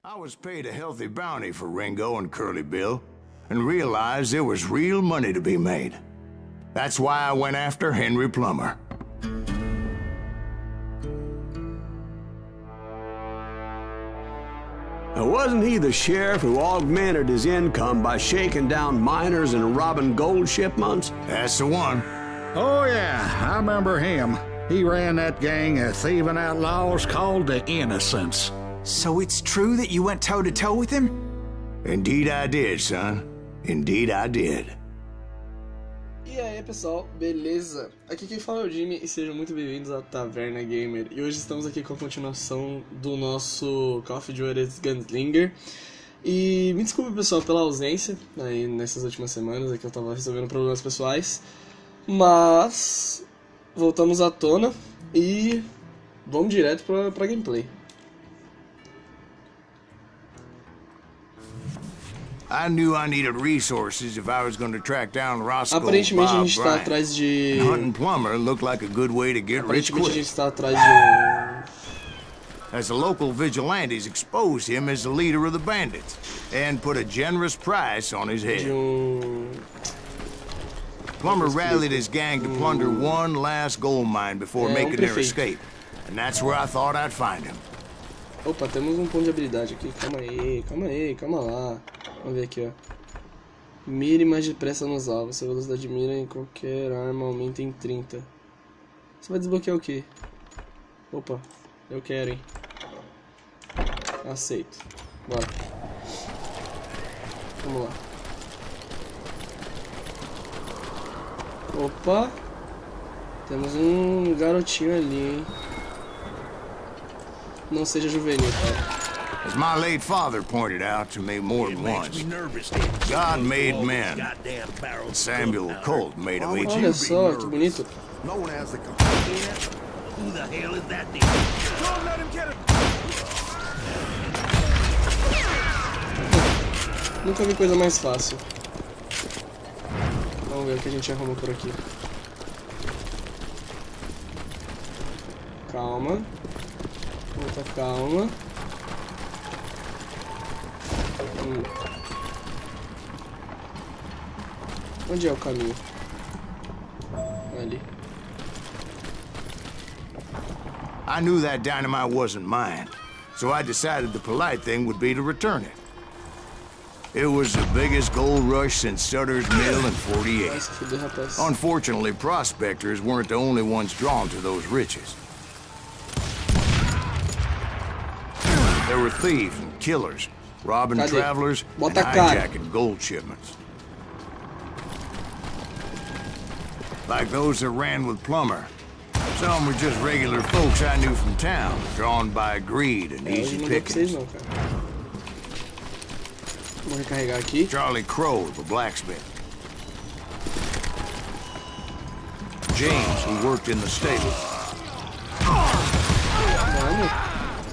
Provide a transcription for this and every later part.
I was paid a healthy bounty for Ringo and Curly Bill, and realized there was real money to be made. That's why I went after Henry Plummer. Now, wasn't he the sheriff who augmented his income by shaking down miners and robbing gold shipments? That's the one. Oh yeah, I remember him. He ran that gang of thieving outlaws called the Innocents. So it's true that you went toe-to-toe with him? Indeed I did, son. Indeed I did. E aí pessoal, beleza? Aqui quem fala é o Jimmy e sejam muito bem-vindos à Taverna Gamer. E hoje estamos aqui com a continuação do nosso Call of Juarez Gunslinger. E me desculpe pessoal pela ausência aí nessas últimas semanas, é que eu tava resolvendo problemas pessoais. Mas voltamos à tona e vamos direto pra gameplay. I knew I needed resources if I was going to track down Roscoe Aparentemente a Bob gente está Bryant. atrás de... Hunting Plummer looked like a good way to get rich Aparentemente a quick. gente está atrás de... As the local vigilantes exposed him as the leader of the bandits and put a generous price on his head. Plummer rallied his gang to plunder one last gold mine before making their escape, and that's where I thought I'd find him. Opa, temos um ponto de habilidade aqui. Calma lá. Vamos ver aqui, ó. Mire mais depressa nos alvos. Sua velocidade de mira em qualquer arma aumenta em 30. Você vai desbloquear o quê? Opa, eu quero, hein. Aceito. Bora. Vamos lá. Opa. Temos um garotinho ali, hein. Não seja juvenil, cara. As my late father pointed out to me more than once, God made men. Samuel Colt made them each. Olha só, que bonito. No one has the complaint. Who the hell is that dude? Don't let him get it. Nunca vi coisa mais fácil. Vamos ver o que a gente arruma por aqui. Calma. Muita calma. Onde é o caminho? Ali. I knew that dynamite wasn't mine, so I decided the polite thing would be to return it. It was the biggest gold rush since Sutter's Mill in '48. Vai se fuder, rapaz. Unfortunately, prospectors weren't the only ones drawn to those riches. There were thieves and killers, robbing Cadê? travelers and Bota a cara. hijacking gold shipments. Like those that ran with Plummer. Some were just regular folks I knew from town, drawn by greed and Hoje easy não deu pra vocês pickings. não, cara. Vou recarregar aqui. Charlie Crow, the blacksmith. James, who worked in the stable. Vamos.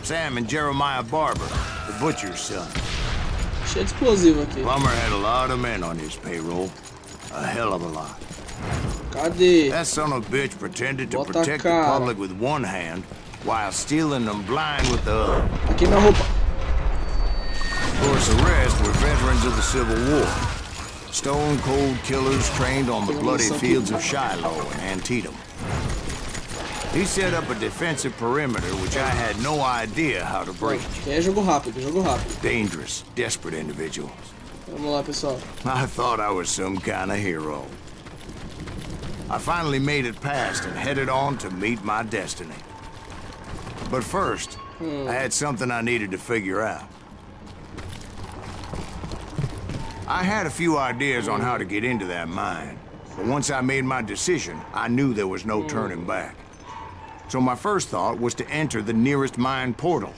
Sam and Jeremiah Barber, the butcher's son. Cheio de explosivo aqui. Plummer had a lot of men on his payroll. A hell of a lot. Cadê? That son of a bitch pretended to Bota a protect the cara. public with one hand while stealing them blind with the other. Aqui na roupa. Of course, the rest were veterans of the Civil War. Stone-cold killers trained on the bloody fields of Shiloh and Antietam. He set up a defensive perimeter which I had no idea how to break. É jogo rápido, jogo rápido. Dangerous, desperate individuals. Vamos lá, pessoal. I thought I was some kind of hero. I finally made it past and headed on to meet my destiny. But first, I had something I needed to figure out. I had a few ideas on how to get into that mine, but once I made my decision, I knew there was no turning back. So my first thought was to enter the nearest mine portal.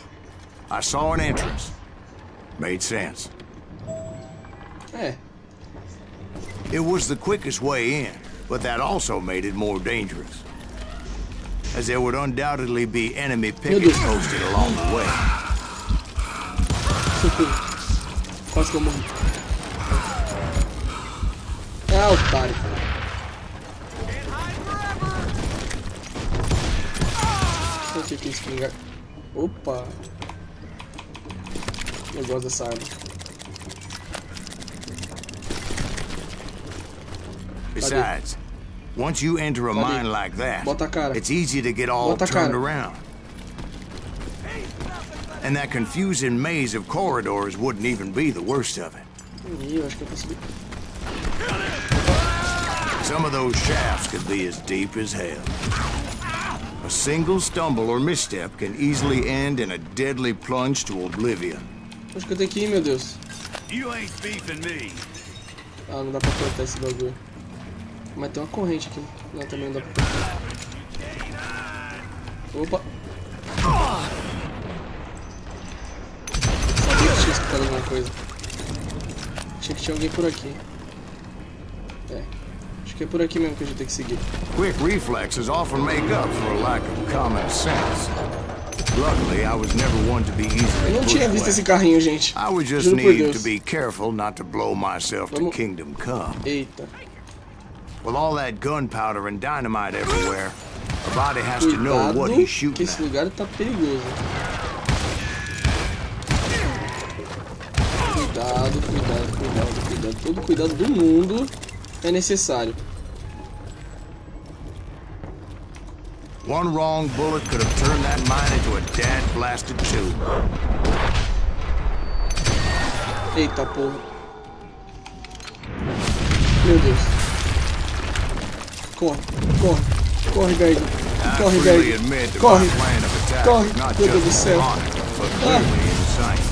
I saw an entrance. Made sense. É. It was the quickest way in, but that also made it more dangerous, as there would undoubtedly be enemy pickets posted along the way. Quase que eu morri. Ah, otário. Deixa eu aqui espingar. Opa. Eu gosto dessa arma. Besides, once you enter a Cadê? mine like that, Bota a cara. it's easy to get all Bota a turned cara. around. And that confusing maze of corridors wouldn't even be the worst of it. Ih, eu acho que eu consegui. Some of those shafts could be as deep as hell. A single stumble or misstep can easily end in a deadly plunge to oblivion. Onde que eu tenho que ir, meu Deus? You ain't beefing me. Ah, não dá pra cortar esse bagulho. Mas tem uma corrente aqui. Não, também não dá pra cortar. Opa! Sabia que tinha escutado alguma coisa. Achei que tinha alguém por aqui. É. Acho que é por aqui mesmo que a gente tem que seguir. Quick reflexes often make up for a lack of common sense. Luckily, I was never one to be Eu easily não tinha visto esse bushwhacked. carrinho, gente. I would just Juro por need to Deus. be careful not to blow myself to Vamos. kingdom come. Eita. With all that gunpowder and dynamite everywhere, a body has to know Cuidado, what he's que shooting esse at. lugar tá perigoso. Cuidado, cuidado, cuidado, cuidado. Todo cuidado do mundo é necessário. One wrong bullet could have turned that mine into a dad-blasted tube. Eita porra. Meu Deus. Corre, corre, corre, Berg. I Corre, freely Berg. admit that Corre, my plan of attack corre. was not Meu Deus do just céu. moronic, but clearly insane.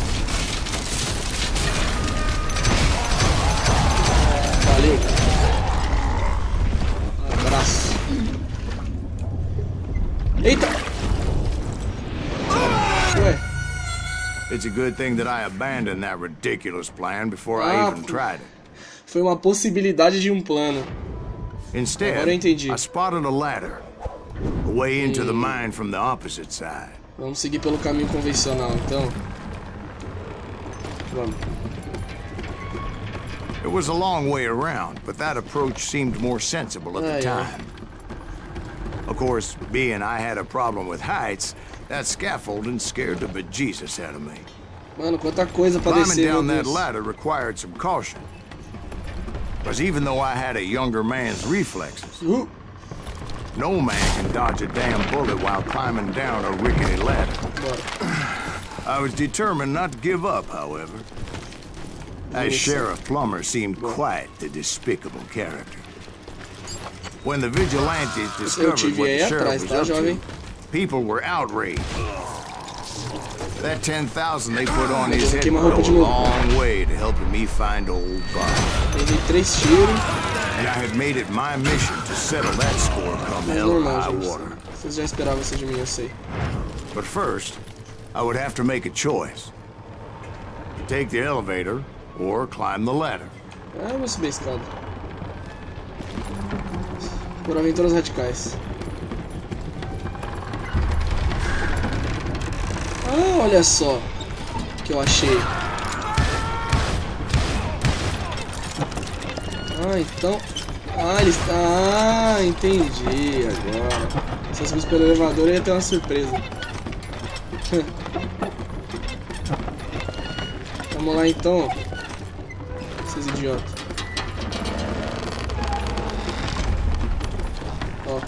Valeu. Abraço. Eita. Ué. It's a good thing that I abandoned that ridiculous plan before I Ah, even tried it. Foi uma possibilidade de um plano. Instead, Agora eu entendi. I spotted a ladder, a way into the mine from the opposite side. Vamos seguir pelo caminho convencional, então. Vamos. It was a long way around, but that approach seemed more sensible at the Ai, ai. time. Of course, being I had a problem with heights, that scaffolding scared the bejesus out of me. Mano, quanta coisa pra Climbing descer, meu down that Deus. ladder required some caution. Because even though I had a younger man's reflexes, no man can dodge a damn bullet while climbing down a rickety ladder. Bora. I was determined not to give up, however. As Sheriff Plummer seemed quite the despicable character. When the vigilantes discovered te vi what aí the sheriff atrás, was tá, up jovem? to, people were outraged. That 10,000 they put on his head Aqui uma would roupa de go a novo. long way to helping me find old Bob. Errei 3 tiros. And I had made it my mission to settle that score come Mas hell or normal, high gente. water. Vocês já esperavam isso de mim, eu sei. But first, I would have to make a choice. Take the elevator or climb the ladder. Ah, eu vou subir a escada. Por aventuras radicais. Ah, olha só o que eu achei. Ah, então... Ah, eles... Ah, entendi agora. Se eu subisse pelo elevador, eu ia ter uma surpresa. Vamos lá, então. Esses idiotas. Ó,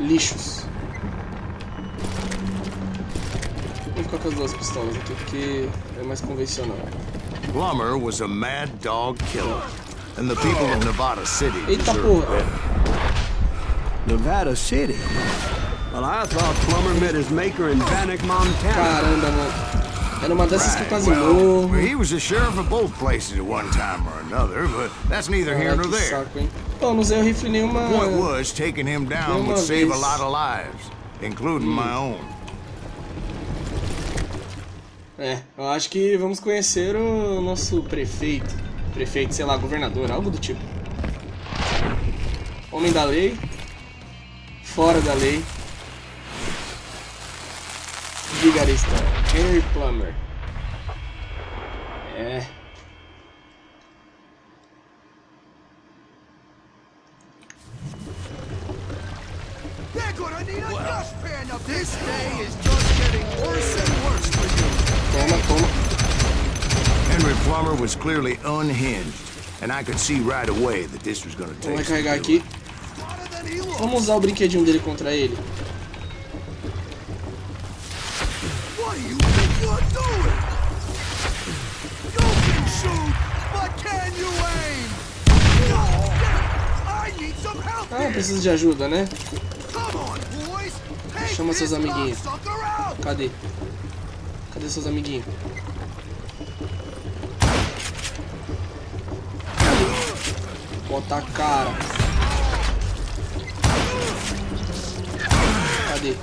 lixos. Vou ficar com as 2 pistolas aqui, porque é mais convencional. Plummer was a mad dog killer, and the people of Nevada City Eita deserved porra! better. Nevada City? Well, I thought Plummer met his maker in Bannock, Montana. Caramba, mano. Era uma dessas que eu quase well, morro. he was the sheriff of both places at one time or another, but that's neither here Ai, nor que there. saco, hein? Pô, não usei o rifle nenhuma... The point was, taking him down Nenhuma would save a vez. lot of lives, including my own. É, eu acho que vamos conhecer o nosso prefeito. Prefeito, sei lá, governador, algo do tipo. Homem da lei. Fora da lei. Vigarista. Henry Plummer. É. They're gonna need a dustpan up. This day is just getting worse and worse for you. Toma, toma. plumber was clearly unhinged, and I could see right away that this was gonna Vamos take some recarregar doing. aqui. Vamos usar o brinquedinho dele contra ele. What do you think you're doing? You can shoot, but can you aim? I need some help Ah, here. precisa de ajuda, né? Come on, boys. Take Chama this seus amiguinhos. cocksucker out. Cadê? Cadê seus amiguinhos? Bota a cara. Cadê?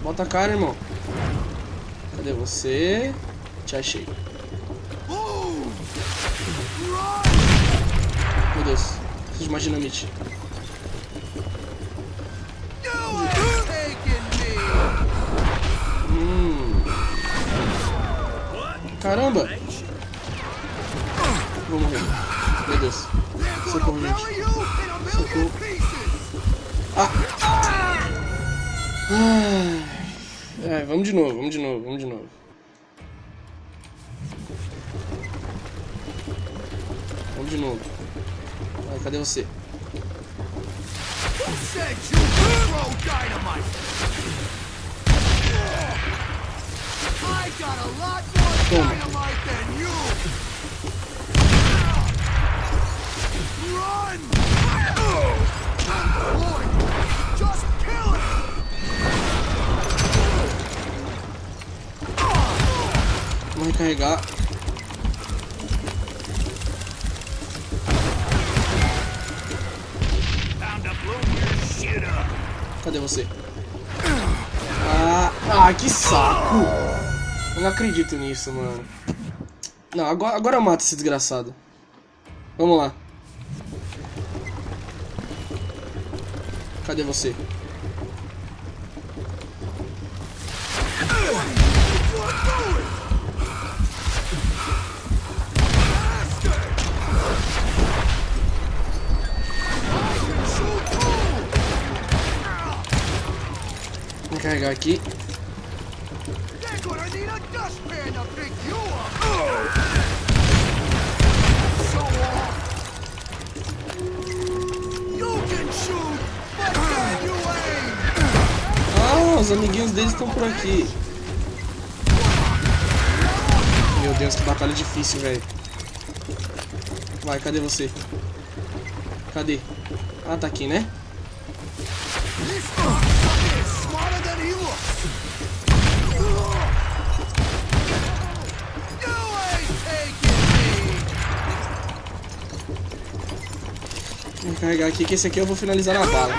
Bota a cara, irmão. Cadê você? Te achei. Meu Deus. Preciso de mais dinamite. You ain't taking me. Caramba! Vou morrer. Meu Deus. They're Socorro, gonna gente. bury you in a million pieces. É, vamos de novo, vamos de novo, vamos de novo. Vamos de novo. Vai, cadê você? Who said you could throw dynamite? I got a lot more Toma. dynamite than you. Run! Boy, just kill it. Vamos recarregar. Time to blow your shit up. Cadê você? Que saco! Eu não acredito nisso, mano. Não, agora eu mato esse desgraçado. Vamos lá. Cadê você? Vou carregar aqui. They're gonna need a dustpan to pick you up. Show off. You can shoot, but can you aim? Os amiguinhos deles estão por aqui. Meu Deus, que batalha difícil, velho. Vai, cadê você? Cadê? Ah, tá aqui, né? This motherfucker is smarter than he looks. You ain't taking me. Vou carregar aqui, que esse aqui eu vou finalizar na bala. They're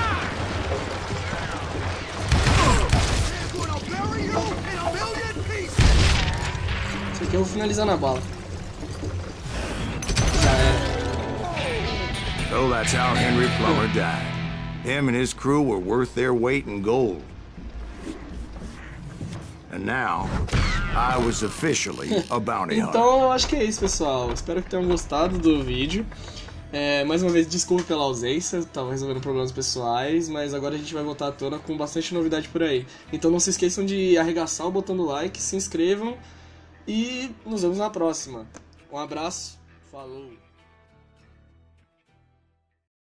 gonna bury you in a million pieces. Esse aqui eu vou finalizar na bala. Já era. So that's how Henry Plummer died. Him and his crew were worth their weight in gold. And now, I was officially a bounty hunter. Então eu acho que é isso, pessoal. Espero que tenham gostado do vídeo. Mais uma vez, desculpa pela ausência, tava resolvendo problemas pessoais, mas agora a gente vai voltar à tona com bastante novidade por aí. Então não se esqueçam de arregaçar o botão do like, se inscrevam e nos vemos na próxima. Um abraço, falou!